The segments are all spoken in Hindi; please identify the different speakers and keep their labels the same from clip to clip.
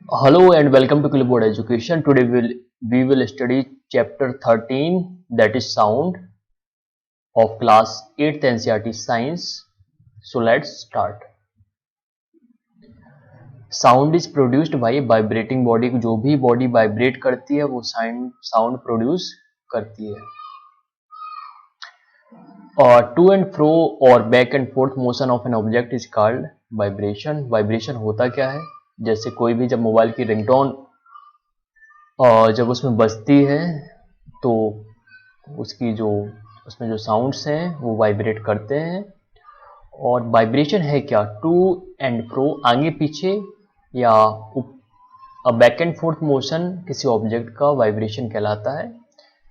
Speaker 1: Hello and welcome to Clipboard Education. Today we will study chapter 13, that is sound, of class 8th NCERT science. So let's start. Sound is produced by a vibrating body. जो भी body vibrate करती है वो sound produce करती है. To and fro or back and forth motion of an object is called vibration. Vibration होता क्या है? जैसे कोई भी जब मोबाइल की रिंगटोन जब उसमें बजती है तो उसकी जो उसमें जो साउंड्स हैं वो वाइब्रेट करते हैं. और वाइब्रेशन है क्या? टू एंड फ्रो, आगे पीछे या बैक एंड फोर्थ मोशन किसी ऑब्जेक्ट का वाइब्रेशन कहलाता है.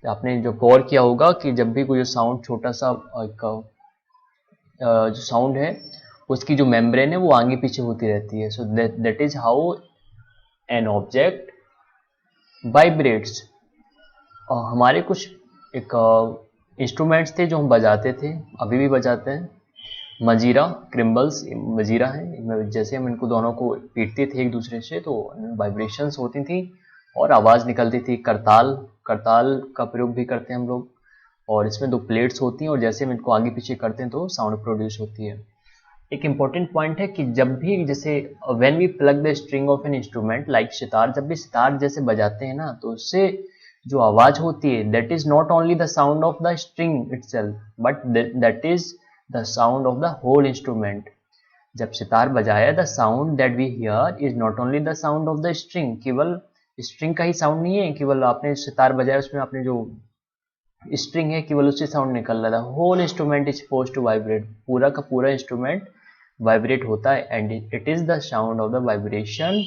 Speaker 1: आपने जो गौर किया होगा कि जब भी कोई साउंड छोटा सा जो साउंड है उसकी जो मेम्ब्रेन है वो आगे पीछे होती रहती है. So that is how an object vibrates. हमारे कुछ एक इंस्ट्रूमेंट्स थे जो हम बजाते थे, अभी भी बजाते हैं. मजीरा, क्रिम्बल्स मजीरा है. जैसे हम इनको दोनों को पीटते थे एक दूसरे से तो वाइब्रेशंस होती थी और आवाज़ निकलती थी. करताल का प्रयोग भी करते हैं हम लोग, और इसमें दो प्लेट्स होती हैं और जैसे हम इनको आगे पीछे करते हैं तो साउंड प्रोड्यूस होती है. एक इम्पॉर्टेंट पॉइंट है कि जब भी जैसे when we plug the string of an instrument like sitar, जब भी सितार जैसे बजाते हैं ना तो उससे जो आवाज होती है that is not only the sound of the string itself but that is the sound of the whole instrument. जब सितार बजाया the sound that we hear is not only the sound of the string, केवल स्ट्रिंग का ही साउंड नहीं है, केवल आपने सितार बजाया उसमें आपने जो स्ट्रिंग है केवल उससे साउंड निकल रहा था. Whole instrument is suppose to vibrate, पूरा का पूरा इंस्ट्रूमेंट वाइब्रेट होता है and it is the sound of the vibration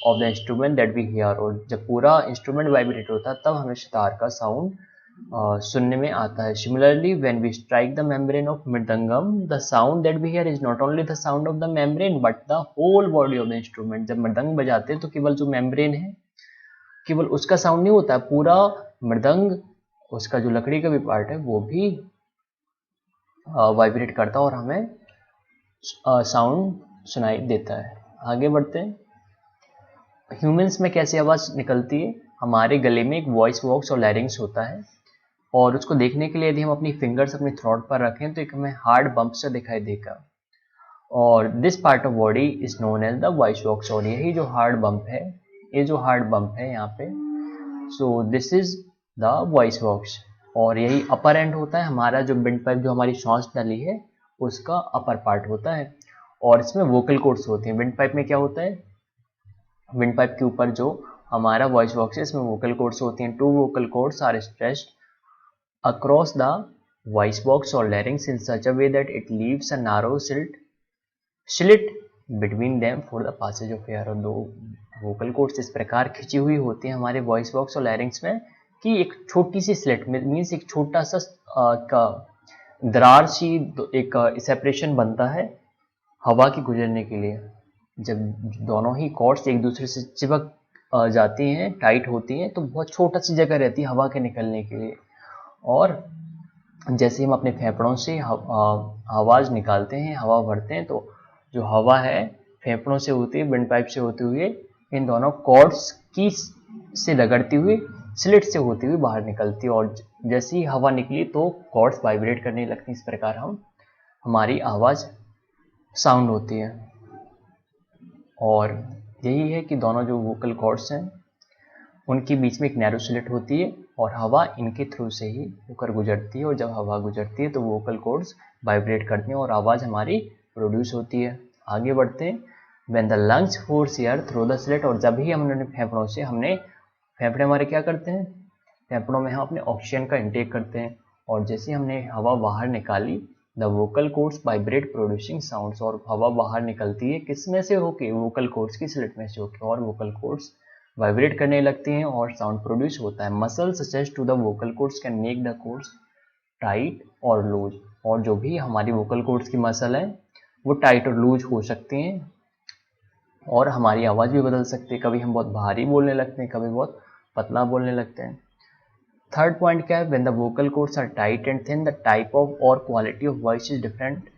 Speaker 1: of the instrument that we hear. और जब पूरा इंस्ट्रूमेंट वाइब्रेट होता है तब हमें सितार का साउंड सुनने में आता है. Similarly when we strike the membrane of mridangam the sound that we hear is not only the sound of the membrane but the whole body of the instrument. जब मृदंग बजाते हैं तो केवल जो मेम्ब्रेन है केवल उसका साउंड नहीं होता, पूरा मृदंग उसका जो लकड़ी का भी पार्ट है वो भी वाइब्रेट करता है और हमें साउंड सुनाई देता है. आगे बढ़ते हैं. ह्यूमंस में कैसे आवाज़ निकलती है? हमारे गले में एक वॉइस बॉक्स और लैरिंग्स होता है और उसको देखने के लिए यदि हम अपनी फिंगर्स अपनी थ्रोट पर रखें तो एक हमें हार्ड बम्प से दिखाई देगा और this part of body is known as the voice box. और यही जो हार्ड बम्प है, ये जो हार्ड बम्प है यहाँ पे, so this is the voice box. और यही अपर एंड होता है हमारा जो विंड पाइप, जो हमारी सांस नली है उसका अपर पार्ट होता है. और इसमें वोकल कॉर्ड्स होते हैं. विंड पाइप में क्या होता है? विंड पाइप के ऊपर जो हमारा वॉइस बॉक्स है इसमें वोकल कॉर्ड्स होती हैं. Two vocal cords are stretched across the voice box और larynx in such a way that it leaves a narrow slit between them for the passage of air. और दो वोकल कॉर्ड्स इस प्रकार खिंची हुई होती हैं हमारे वॉइस बॉक्स और लैरिंग्स में कि एक छोटी सी स्लिट मीन्स एक छोटा सा का दरार सी एक सेपरेशन बनता है हवा के गुजरने के लिए. जब दोनों ही कॉर्ड्स एक दूसरे से चिपक जाती हैं, टाइट होती हैं, तो बहुत छोटा सी जगह रहती है हवा के निकलने के लिए. और जैसे हम अपने फेफड़ों से आवाज़ निकालते हैं, हवा भरते हैं, तो जो हवा है फेफड़ों से होती है, विंड पाइप से होते हुए इन दोनों कॉर्ड्स की से रगड़ती हुई स्लिट से होती हुई बाहर निकलती है. और जैसे ही हवा निकली तो कॉर्ड्स वाइब्रेट करने लगती. इस प्रकार हमारी आवाज़ साउंड होती है. और यही है कि दोनों जो वोकल कॉर्ड्स हैं उनके बीच में एक नैरो स्लिट होती है और हवा इनके थ्रू से ही होकर गुजरती है. और जब हवा गुजरती है तो वोकल कॉर्ड्स वाइब्रेट करते हैं और आवाज़ हमारी प्रोड्यूस होती है. आगे बढ़ते हैं. When the lungs force air through the slit. और जब ही हमने फेफड़ों से फेफड़े हमारे क्या करते हैं? फेफड़ों में हम अपने ऑक्सीजन का इंटेक करते हैं और जैसे हमने हवा बाहर निकाली the vocal chords vibrate producing sounds. और हवा बाहर निकलती है किस में से होके? वोकल कॉर्ड्स की स्लिट में से होके, और वोकल कॉर्ड्स वाइब्रेट करने लगती हैं और साउंड प्रोड्यूस होता है. Muscles attached to the vocal cords can make the cords tight और लूज. और जो भी हमारी वोकल कॉर्ड्स की मसल है वो टाइट और लूज हो सकती हैं और हमारी आवाज़ भी बदल सकती है. कभी हम बहुत भारी बोलने लगते हैं, कभी बहुत पतला बोलने लगते हैं. थर्ड पॉइंट क्या है? When the vocal cords are tight and thin the type of और quality of voice is different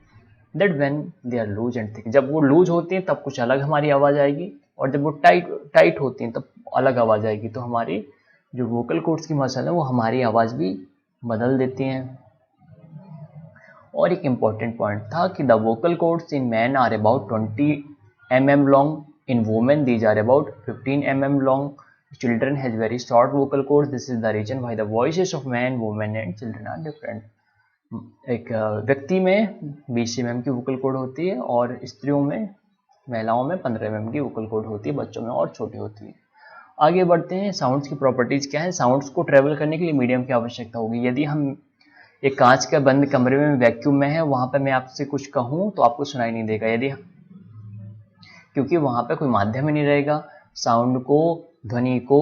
Speaker 1: that when they are loose and thick. जब वो लूज होती हैं तब कुछ अलग हमारी आवाज़ आएगी और जब वो टाइट होती हैं तब अलग आवाज़ आएगी। तो हमारी जो वोकल कॉर्ड्स की मसल है वो हमारी आवाज़ भी बदल देती हैं। और एक इम्पॉर्टेंट पॉइंट था कि the vocal cords in man are about 20 mm long, in women these are about 15 mm long, children has very short vocal cords, this is the reason why the voices of men, women and children are different। एक व्यक्ति में 20 mm की वोकल कॉर्ड होती है और स्त्रियों में, महिलाओं में 15 mm की वोकल कॉर्ड होती है, बच्चों में और छोटी होती है। आगे बढ़ते हैं, साउंड्स की प्रॉपर्टीज क्या है। साउंड्स को ट्रेवल करने के लिए मीडियम की आवश्यकता होगी। यदि हम एक कांच के बंद कमरे में वैक्यूम में है, वहां पर मैं आपसे कुछ कहूँ तो आपको सुनाई नहीं देगा, यदि क्योंकि वहां पर कोई माध्यम ही नहीं रहेगा। साउंड को, ध्वनि को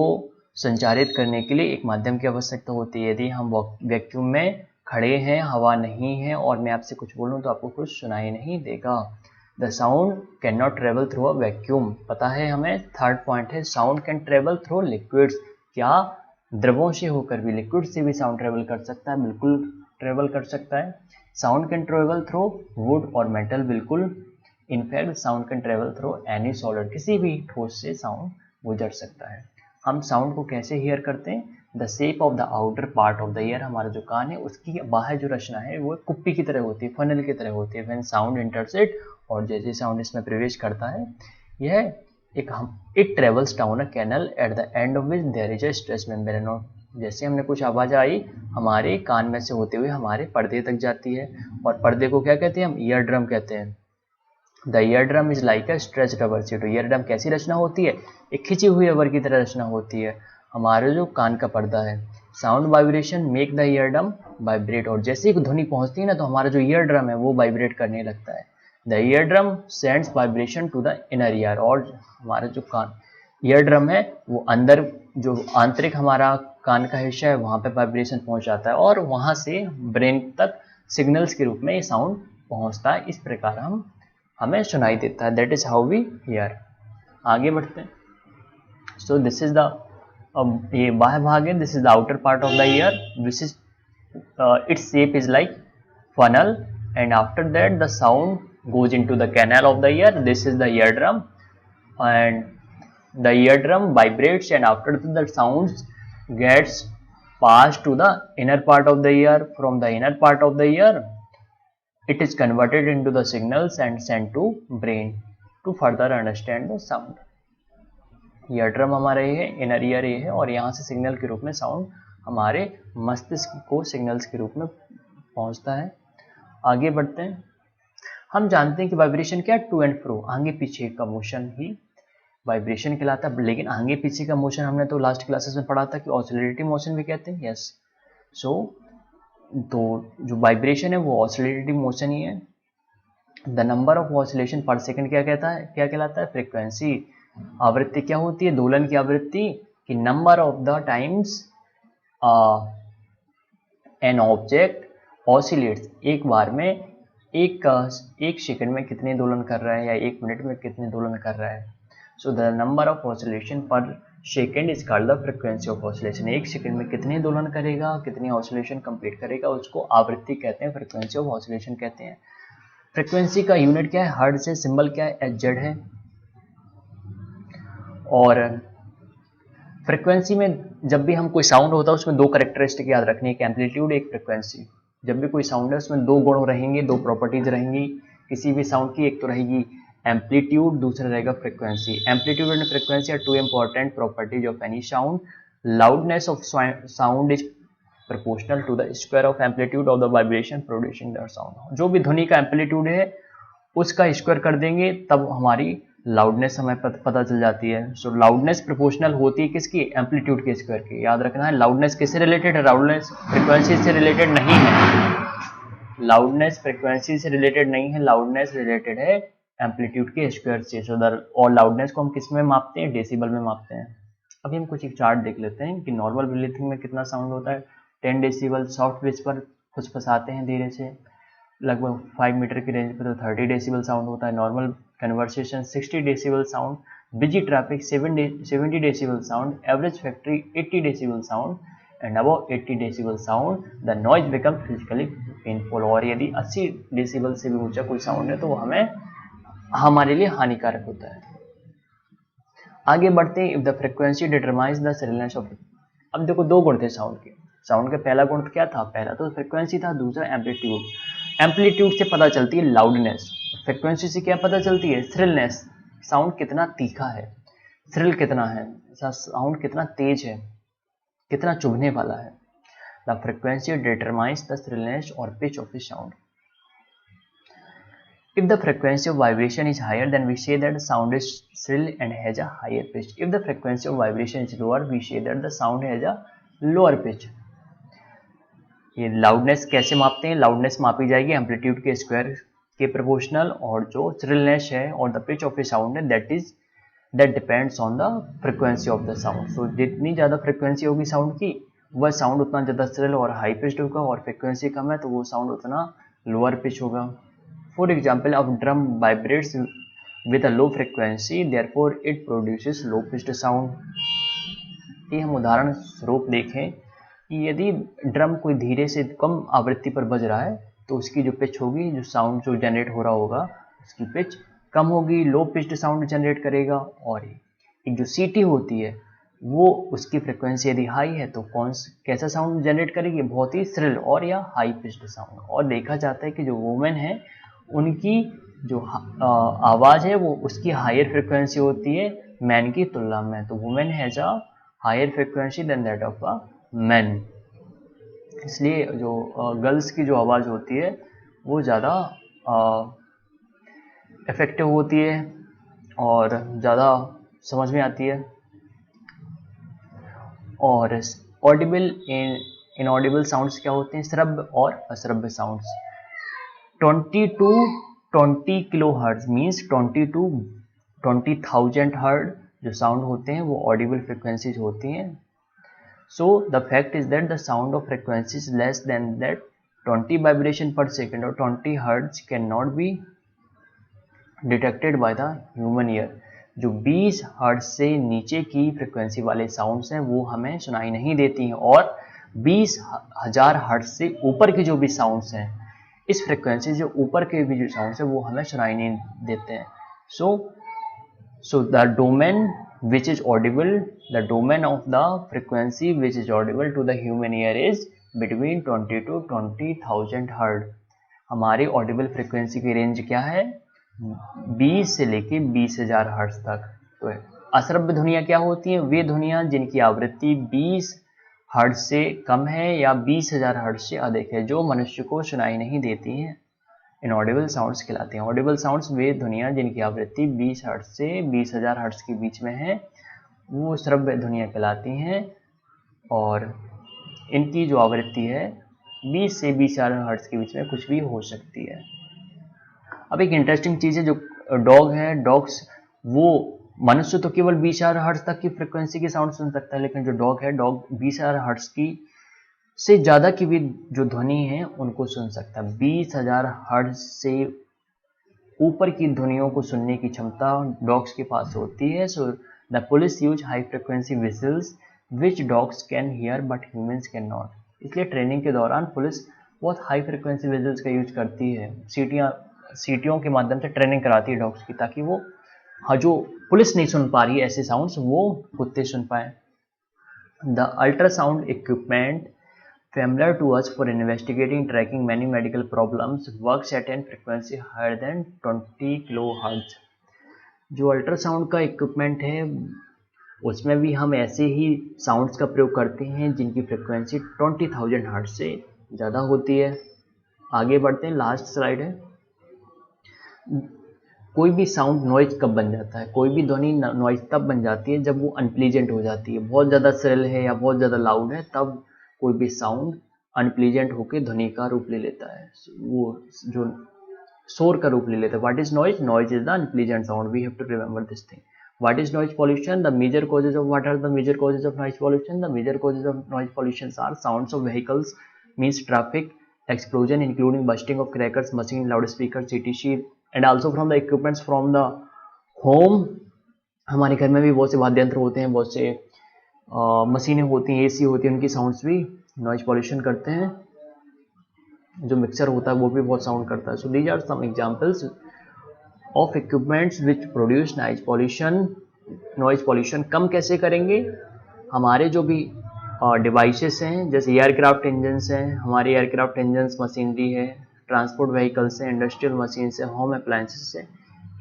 Speaker 1: संचारित करने के लिए एक माध्यम की आवश्यकता होती है। यदि हम वैक्यूम में खड़े हैं, हवा नहीं है और मैं आपसे कुछ बोलूं तो आपको कुछ सुनाई नहीं देगा। The sound can not travel through a vacuum. पता है हमें, थर्ड पॉइंट है sound can travel through liquids. क्या द्रवों से होकर भी, लिक्विड से भी साउंड ट्रेवल कर सकता है? बिल्कुल ट्रेवल कर सकता है। Sound can travel through would और मेटल, बिल्कुल। In fact sound can travel through any solid, किसी भी ठोस से साउंड गुजर सकता है। हम साउंड को कैसे हियर करते हैं? The shape of the outer part of the year, हमारा जो कान है उसकी बाहर जो रचना है वो कुप्पी की तरह होती है, फनल की तरह होती है। व्हेन साउंड एंटर्स इट, और जैसे साउंड इसमें प्रवेश करता है, यह एक it travels down a canal at the end of which there is a stretch membrane. जैसे हमने कुछ आवाज आई, हमारे कान में से होते हुए हमारे पर्दे तक जाती है, और पर्दे को क्या कहते हैं? हम ईयर ड्रम कहते हैं। The ear drum is like a stretch rubber sheet. Ear drum कैसी रचना होती है? एक खिंची हुई रबर की तरह रचना होती है हमारे जो कान का पर्दा है। Sound vibration make the ear drum vibrate, और जैसे ही ध्वनि पहुंचती है ना तो हमारा जो ईयर ड्रम है वो वाइब्रेट करने लगता है। The eardrum sends vibration to the inner ear, और हमारा जो कान ईयर ड्रम है वो अंदर जो आंतरिक हमारा कान का हिस्सा है वहां पे वाइब्रेशन पहुंच जाता है और वहां से ब्रेन तक सिग्नल्स के रूप में ये साउंड पहुंचता है। इस प्रकार हमें सुनाई देता है। That is how we hear. आगे बढ़ते हैं। सो दिस इज द, ये बाह्य भाग है, this is the outer part of the year, this is its shape is like funnel, and after that the sound goes into the canal of the ear. This is the eardrum, and the eardrum vibrates, and after the sounds gets passed to the inner part of the ear. From the inner part of the ear it is converted into the signals and sent to brain to further understand the sound. eardrum हमारा ये है, inner ear ये है, और यहाँ से सिग्नल के रूप में साउंड हमारे मस्तिष्क को सिग्नल्स के रूप में पहुंचता है। आगे बढ़ते हैं। हम जानते हैं कि वाइब्रेशन क्या है? टू एंड फ्रो, आगे पीछे का मोशन ही वाइब्रेशन कहलाता है। लेकिन आगे पीछे का मोशन हमने तो लास्ट क्लासेस में पढ़ा था कि ऑसिलेटरी मोशन भी कहते हैं। यस, सो तो जो वाइब्रेशन है वो ऑसिलेटरी मोशन ही है। द नंबर ऑफ ऑसिलेशन पर सेकंड क्या कहता है, क्या कहलाता है? फ्रीक्वेंसी। आवृत्ति क्या होती है? दोलन की आवृत्ति। कि number of the times an object oscillates, एक बार में एक सेकंड में कितने दोलन कर रहा है या एक मिनट में कितने दोलन कर रहा है। So the number of oscillation पर second is called the frequency of oscillation. एक सेकंड में कितने दोलन करेगा, कितनी ऑसिलेशन कंप्लीट करेगा, उसको आवृत्ति कहते हैं, फ्रीक्वेंसी ऑफ ऑसिलेशन कहते हैं। फ्रीक्वेंसी का यूनिट क्या है? हर्ट्ज से, सिंबल क्या है? एचजेड है। और फ्रीक्वेंसी में जब भी हम कोई साउंड होता है उसमें दो कैरेक्टरिस्टिक याद रखनी है, एक एम्पलीट्यूड, एक फ्रीक्वेंसी। जब भी कोई साउंड है उसमें दो गुण रहेंगे, दो प्रॉपर्टीज रहेंगी किसी भी साउंड की। एक तो रहेगी एम्पलीट्यूड, दूसरा रहेगा frequency. Amplitude and frequency are two important properties of any sound. Loudness of sound is proportional to the square of amplitude of the vibration producing the sound. जो भी ध्वनि का एम्पलीट्यूड है उसका स्क्वायर कर देंगे तब हमारी लाउडनेस हमें पता चल जाती है। सो लाउडनेस प्रोपोर्शनल होती है किसकी? एम्पलीट्यूड के स्क्वायर की। याद रखना है, लाउडनेस किससे रिलेटेड है? लाउडनेस फ्रीक्वेंसी से रिलेटेड नहीं है। लाउडनेस फ्रीक्वेंसी से रिलेटेड नहीं है, लाउडनेस रिलेटेड है एम्पलीट्यूड के स्क्वायर से। सो और लाउडनेस को हम किस में मापते हैं? डेसिबल में मापते हैं। अभी हम कुछ एक चार्ट देख लेते हैं कि नॉर्मल ब्रीथिंग में कितना साउंड होता है। 10 डेसिबल। सॉफ्ट विस्पर फुसफुसाते हैं धीरे से, लगभग 5 मीटर की रेंज पे तो 30 डेसिबल साउंड होता है। Normal conversation 60 decibel sound, busy traffic 70 decibel sound, average factory 80 decibel sound, and above 80 decibel sound the noise become physically painful. और यदि 80 डेसिबल से भी ऊंचा कोई साउंड है तो वो हमारे लिए हानिकारक होता है। आगे बढ़ते हैं, if the frequency determines the shrillness of. अब देखो दो गुण थे साउंड के। साउंड का पहला गुण क्या था? पहला तो फ्रिक्वेंसी था, दूसरा एम्पलीट्यूड। एम्पलीट्यूड से पता चलती है लाउडनेस, फ्रिक्वेंसी से क्या पता चलती है? श्रिलनेस। साउंड कितना तीखा है, श्रिल कितना है, साउंड कितना तेज है, कितना चुभने वाला है। The frequency determines the shrillness और pitch of the sound. If the frequency of vibration is higher, then we say that the sound is shrill and has a higher pitch. If the frequency of vibration is lower, we say that the sound has a lower pitch. ये लाउडनेस कैसे मापते हैं? लाउडनेस मापी जाएगी एम्पलीट्यूड के स्क्वायर के प्रोपोर्शनल, और जो श्रिलनेस है और the pitch of a sound है that depends on the frequency of the sound. So जितनी ज़्यादा फ्रिक्वेंसी होगी साउंड की, वह साउंड उतना ज़्यादा श्रिल और हाई पिच्ड होगा, और फ्रिक्वेंसी कम है तो वो साउंड उतना लोअर पिच होगा। For example, a drum vibrates with a low frequency, therefore it produces low pitched sound. ये हम उदाहरण स्वरूप देखें कि यदि ड्रम कोई धीरे से कम आवृत्ति पर बज रहा है तो उसकी जो पिच होगी, जो साउंड जो जनरेट हो रहा होगा उसकी पिच कम होगी, लो पिच्ड साउंड जनरेट करेगा। और एक जो सीटी होती है वो उसकी फ्रिक्वेंसी यदि हाई है तो कैसा साउंड जनरेट करेगी? बहुत ही श्रिल और या हाई पिच्ड साउंड। और देखा जाता है कि जो वुमेन है उनकी जो आवाज़ है वो उसकी हायर फ्रिक्वेंसी होती है मैन की तुलना में। तो women has a higher frequency than that of a man. इसलिए जो गर्ल्स की जो आवाज़ होती है वो ज़्यादा इफेक्टिव होती है और ज़्यादा समझ में आती है। और ऑडिबल इनऑडिबल साउंड्स क्या होते हैं? श्रव्य और अश्रव्य sounds. 20 to 20 kilo hertz means 20 to 20,000 hertz जो साउंड होते हैं वो ऑडिबल फ्रिक्वेंसीज होती हैं। So the fact is that the sound of frequency is less than that 20 vibration per second और 20 hertz can not be detected by the human ear. जो 20 हर्ट्ज से नीचे की फ्रिक्वेंसी वाले साउंड्स हैं वो हमें सुनाई नहीं देती हैं, और 20,000 हर्ट्ज से ऊपर के जो भी साउंड्स हैं, इस फ्रिक्वेंसी से ऊपर के भी जो साउंड्स है वो हमें सुनाई नहीं देते हैं। So the domain which is audible, the domain of the frequency which is audible to the human ear is between 20 to 20,000 hertz. हमारी ऑडिबल फ्रिक्वेंसी की रेंज क्या है? 20 से लेके 20,000 हर्ट्ज तक। तो अश्रव्य ध्वनियाँ क्या होती हैं? वे ध्वनियाँ जिनकी आवृत्ति 20 हर्ट्ज से कम है या 20,000 हर्ट्ज से अधिक है, जो मनुष्य को सुनाई नहीं देती हैं, इनऑडिबल साउंड्स कहलाते हैं। ऑडिबल साउंड्स वे ध्वनियाँ जिनकी आवृत्ति 20 हर्ट्ज से 20,000 हर्ट्ज के बीच में है, वो श्रव्य ध्वनियाँ कहलाती हैं, और इनकी जो आवृत्ति है 20 से 20,000 हर्ट्ज के बीच में कुछ भी हो सकती है। अब एक इंटरेस्टिंग चीज़ है, जो डॉग है, डॉग्स वो मनुष्य तो केवल 20,000 हर्ट्ज तक की फ्रिक्वेंसी की साउंड सुन सकता है, लेकिन जो डॉग है, डॉग 20,000 हर्ट्ज की से ज़्यादा की भी जो ध्वनि है उनको सुन सकता है। 20,000 हर्ट्ज से ऊपर की ध्वनियों को सुनने की क्षमता डॉग्स के पास होती है। So the police use high frequency whistles which dogs can hear but humans can not. इसलिए ट्रेनिंग के दौरान पुलिस बहुत हाई फ्रिक्वेंसी विजल्स का यूज करती है, सीटियों के माध्यम से ट्रेनिंग कराती है डॉग्स की, ताकि वो जो पुलिस नहीं सुन पा रही है ऐसे साउंड्स वो कुत्ते सुन पाए। The ultrasound equipment familiar to us for investigating tracking many medical problems works at an frequency higher than 20 kilohertz। जो अल्ट्रासाउंड का इक्विपमेंट है उसमें भी हम ऐसे ही साउंड्स का प्रयोग करते हैं जिनकी फ्रिक्वेंसी 20,000 हर्ट्ज से ज़्यादा होती है। आगे बढ़ते हैं, लास्ट स्लाइड है। कोई भी साउंड नॉइज कब बन जाता है? कोई भी ध्वनि नॉइज तब बन जाती है जब वो अनप्लीजेंट हो जाती है, बहुत ज़्यादा श्रिल है या बहुत ज़्यादा लाउड है, तब कोई भी साउंड अनप्लीजेंट होकर ध्वनि का रूप ले लेता है, वो जो शोर का रूप ले लेता है। What is noise? Noise is the unpleasant sound. We have to remember this thing. What is noise pollution? The major causes of what are the major causes of noise pollution? The major causes of noise pollution are sounds of vehicles means traffic, explosion including busting of crackers, machine, loud speaker, CTC, and also from the equipments from the home. हमारे घर में भी बहुत से वाद्य यंत्र होते हैं, बहुत से मशीनें होती हैं, एसी होती है, उनकी साउंड्स भी नॉइज पॉल्यूशन करते हैं। जो मिक्सर होता है वो भी बहुत साउंड करता है। So these are some examples of equipments which produce noise pollution noise pollution कम कैसे करेंगे? हमारे जो भी डिवाइसेस हैं, जैसे एयरक्राफ्ट इंजन्स हैं, हमारे एयरक्राफ्ट इंजन्स मशीनरी है, ट्रांसपोर्ट व्हीकल्स हैं, इंडस्ट्रियल मशीन्स हैं, होम अप्लायंसेस हैं,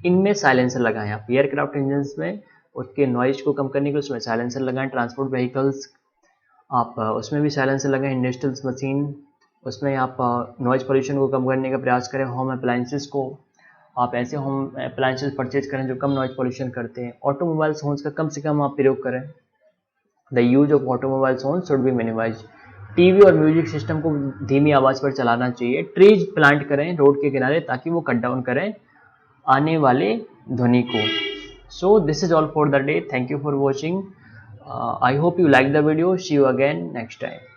Speaker 1: इनमें साइलेंसर लगाएं आप। एयरक्राफ्ट इंजन्स में उसके नॉइज़ को कम करने के लिए उसमें साइलेंसर लगाएं। ट्रांसपोर्ट व्हीकल्स आप उसमें भी साइलेंसर लगाएं। इंडस्ट्रियल मशीन उसमें आप नॉइज़ पोल्यूशन को कम करने का प्रयास करें। होम अप्लायंसेस को आप ऐसे होम अप्लायंसेस परचेज करें जो कम नॉइज़ पोल्यूशन करते हैं। ऑटोमोबाइल होर्न्स का कम से कम आप प्रयोग करें। The use of automobile horns should be minimise. TV और म्यूजिक सिस्टम को धीमी आवाज़ पर चलाना चाहिए। ट्रीज प्लांट करें रोड के किनारे ताकि वो कट डाउन करें आने वाले ध्वनि को। So this is all for the day. Thank you for watching. I hope you like the video. See you again next time.